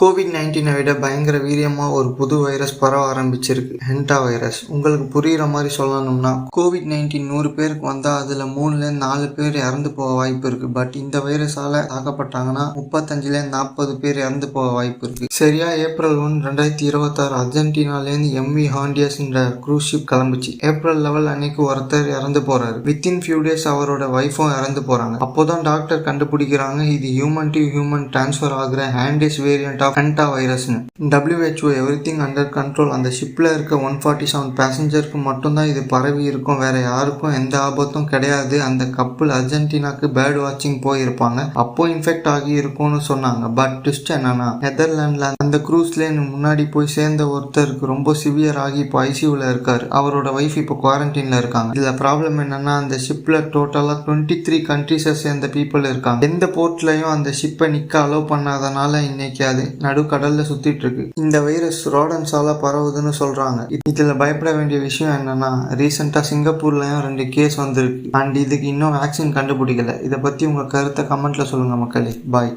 COVID-19 விட பயங்கர வீரியமா ஒரு புது வைரஸ் பரவ ஆரம்பிச்சிருக்கு. ஹென்டா வைரஸ். உங்களுக்கு புரியுற மாதிரி சொல்லணும்னா, கோவிட்-19 100 பேருக்கு வந்தா அதுல 3லேருந்து 4 பேர் இறந்து போக வாய்ப்பு இருக்கு. பட் இந்த வைரஸால தாக்கப்பட்டாங்கன்னா 35லேருந்து 40 பேர் இறந்து போக வாய்ப்பு இருக்கு. சரியா ஏப்ரல் 1, 2026 அர்ஜென்டினாலேருந்து எம்வி ஹாண்டியஸ்ன்ற க்ரூஸ் ஷிப் கிளம்புச்சு. ஏப்ரல் லெவல் அன்னைக்கு ஒருத்தர் இறந்து போறாரு. வித்தின் ஃபியூ டேஸ் அவரோட வைஃபும் இறந்து போறாங்க. அப்போதான் டாக்டர் கண்டுபிடிக்கிறாங்க இது ஹியூமன் டு ஹியூமன் டிரான்ஸ்ஃபர் ஆகுற ஹாண்டிஸ் வேரியன்ட் ஹென்டா வைரஸ்னு. WHO everything under control. அந்த ஷிப்ல இருக்க 147 பேசஞ்சருக்கு மட்டும்தான் இது பரவி இருக்கும். வேற யாருக்கும் எந்த ஆபத்தும் கிடையாது. அந்த கப்பல் அர்ஜென்டினாக்கு பேர்ட் வாட்சிங் போயிருப்பாங்க. அப்போ இன்ஃபெக்ட் ஆகி இருக்கும்னு சொன்னாங்க. பட் ட்விஸ்ட் என்னன்னா, நெதர்லாண்ட்ல அந்த க்ரூஸ்ல முன்னாடி போய் சேர்ந்த ஒருத்தருக்கு ரொம்ப சிவியர் ஆகி இப்போ ஐசியூல இருக்காரு. அவரோட வைஃப் இப்போ குவாரண்டைன்ல இருக்காங்க. இதுல ப்ராப்ளம் என்னன்னா, அந்த ஷிப்ல டோட்டலா 23 கண்ட்ரீஸை சேர்ந்த பீப்புள் இருக்காங்க. எந்த போர்ட்லயும் அந்த ஷிப்பை நிக்க அலோவ் பண்ணாதனால இன்னைக்கு அது நடு கடல்ல சுத்திட்டு இருக்கு. இந்த வைரஸ் ரோடன்ஸால பரவுதுன்னு சொல்றாங்க. இதுல பயப்பட வேண்டிய விஷயம் என்னன்னா, ரீசெண்டா சிங்கப்பூர்லயும் 2 கேஸ் வந்திருக்கு. அண்ட் இதுக்கு இன்னும் வேக்சின் கண்டுபிடிக்கல. இதை பத்தி உங்க கருத்தை கமெண்ட்ல சொல்லுங்க மக்களே. பாய்.